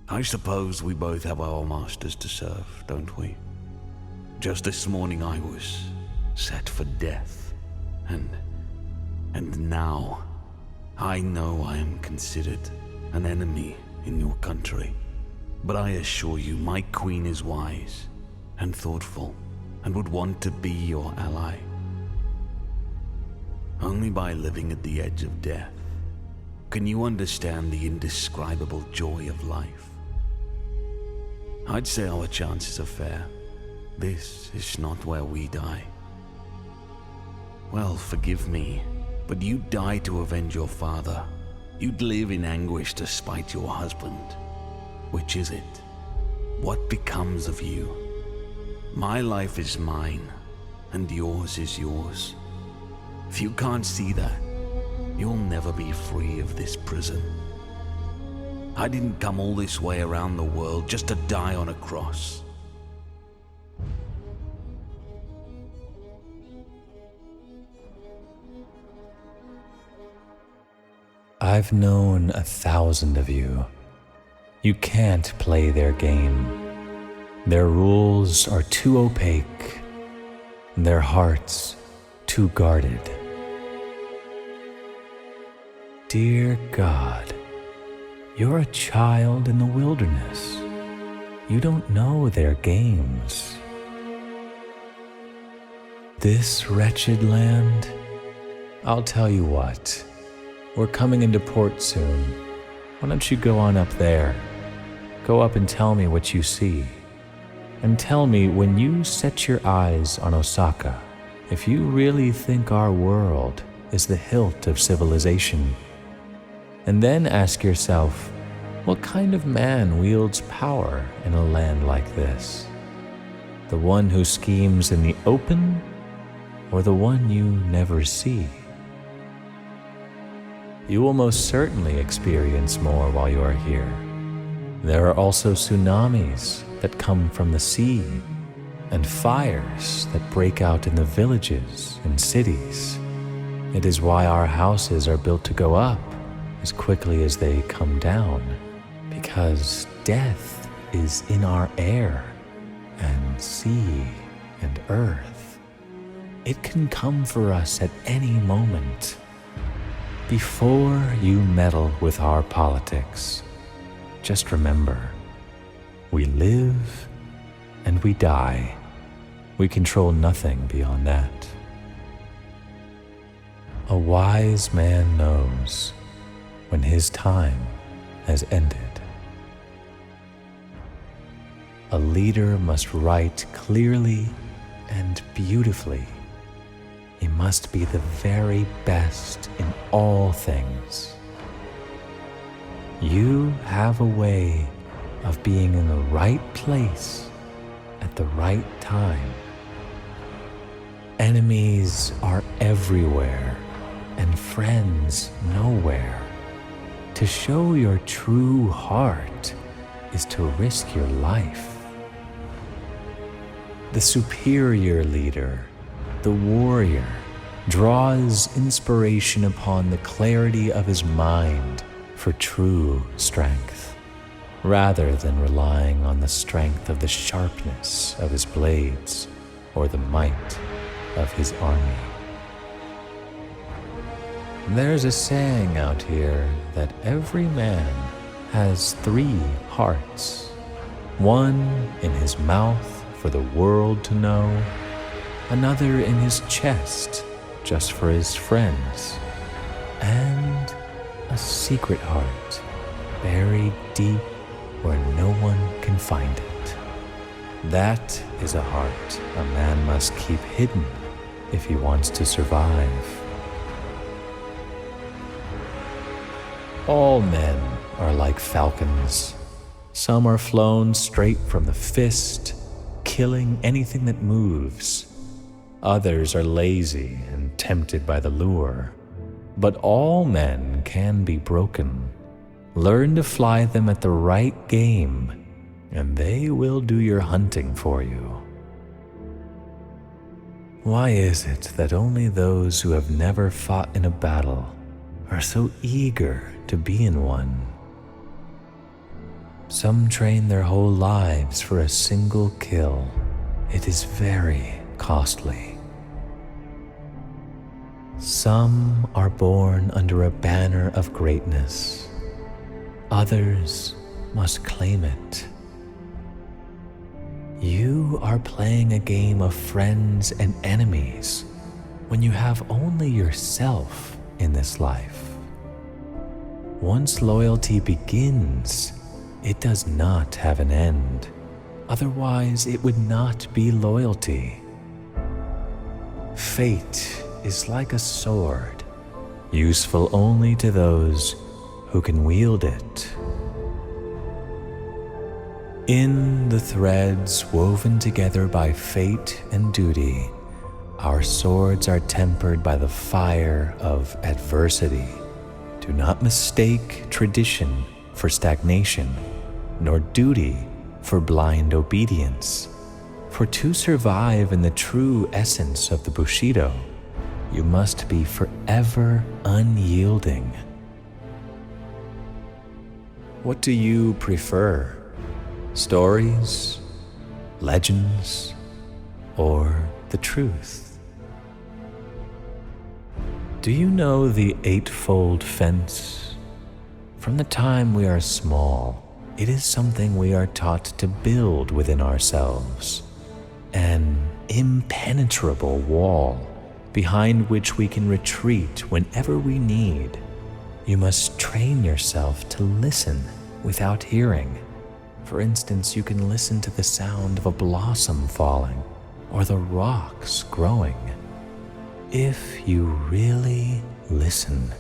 I suppose we both have our masters to serve, don't we? Just this morning I was set for death, and now I know I am considered an enemy in your country. But I assure you, my queen is wise and thoughtful and would want to be your ally. Only by living at the edge of death can you understand the indescribable joy of life. I'd say our chances are fair. This is not where we die. Well, forgive me, but you'd die to avenge your father. You'd live in anguish to spite your husband. Which is it? What becomes of you? My life is mine, and yours is yours. If you can't see that, you'll never be free of this prison. I didn't come all this way around the world just to die on a cross. I've known 1,000 of you. You can't play their game. Their rules are too opaque, their hearts too guarded. Dear God, you're a child in the wilderness. You don't know their games. This wretched land, I'll tell you what, we're coming into port soon. Why don't you go on up there? Go up and tell me what you see. And tell me, when you set your eyes on Osaka, if you really think our world is the hilt of civilization. And then ask yourself, what kind of man wields power in a land like this? The one who schemes in the open, or the one you never see? You will most certainly experience more while you are here. There are also tsunamis that come from the sea, and fires that break out in the villages and cities. It is why our houses are built to go up as quickly as they come down, because death is in our air and sea and earth. It can come for us at any moment. Before you meddle with our politics, just remember, we live and we die. We control nothing beyond that. A wise man knows when his time has ended. A leader must write clearly and beautifully. He must be the very best in all things. You have a way of being in the right place at the right time. Enemies are everywhere and friends nowhere. To show your true heart is to risk your life. The superior leader, the warrior, draws inspiration upon the clarity of his mind for true strength, rather than relying on the strength of the sharpness of his blades or the might of his army. There's a saying out here that every man has 3 hearts, one in his mouth for the world to know, another in his chest just for his friends, and a secret heart buried deep where no one can find it. That is a heart a man must keep hidden if he wants to survive. All men are like falcons. Some are flown straight from the fist, killing anything that moves. Others are lazy and tempted by the lure. But all men can be broken. Learn to fly them at the right game, and they will do your hunting for you. Why is it that only those who have never fought in a battle are so eager to be in one? Some train their whole lives for a single kill. It is very costly. Some are born under a banner of greatness. Others must claim it. You are playing a game of friends and enemies when you have only yourself in this life. Once loyalty begins, it does not have an end. Otherwise, it would not be loyalty. Fate is like a sword, useful only to those who can wield it. In the threads woven together by fate and duty, our swords are tempered by the fire of adversity. Do not mistake tradition for stagnation, nor duty for blind obedience. For to survive in the true essence of the Bushido, you must be forever unyielding. What do you prefer? Stories, legends, or the truth? Do you know the eightfold fence? From the time we are small, it is something we are taught to build within ourselves. An impenetrable wall behind which we can retreat whenever we need. You must train yourself to listen without hearing. For instance, you can listen to the sound of a blossom falling or the rocks growing. If you really listen,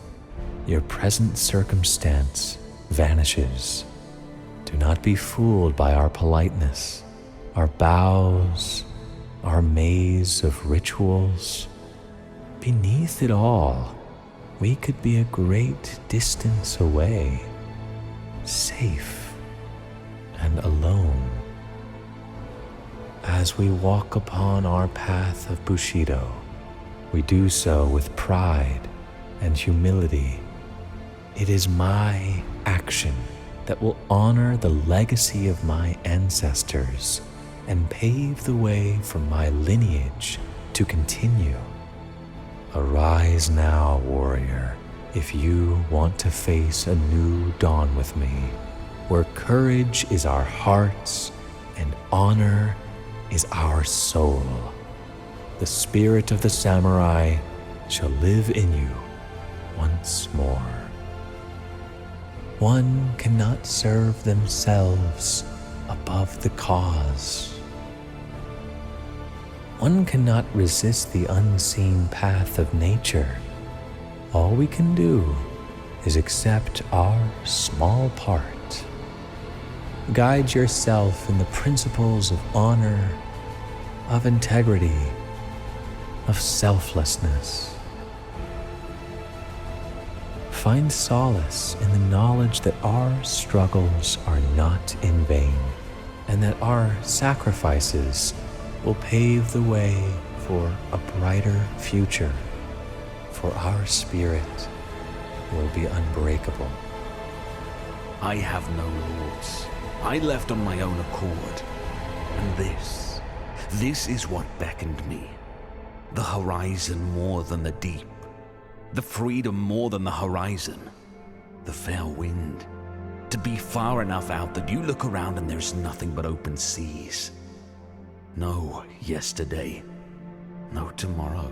your present circumstance vanishes. Do not be fooled by our politeness, our bows, our maze of rituals. Beneath it all, we could be a great distance away, safe and alone. As we walk upon our path of Bushido, we do so with pride and humility. It is my action that will honor the legacy of my ancestors and pave the way for my lineage to continue. Arise now, warrior, if you want to face a new dawn with me, where courage is our hearts and honor is our soul. The spirit of the samurai shall live in you once more. One cannot serve themselves above the cause. One cannot resist the unseen path of nature. All we can do is accept our small part. Guide yourself in the principles of honor, of integrity, of selflessness. Find solace in the knowledge that our struggles are not in vain, and that our sacrifices will pave the way for a brighter future, for our spirit will be unbreakable. I have no lords. I left on my own accord. And this is what beckoned me. The horizon more than the deep. The freedom more than the horizon. The fair wind. To be far enough out that you look around and there's nothing but open seas. No yesterday. No tomorrow.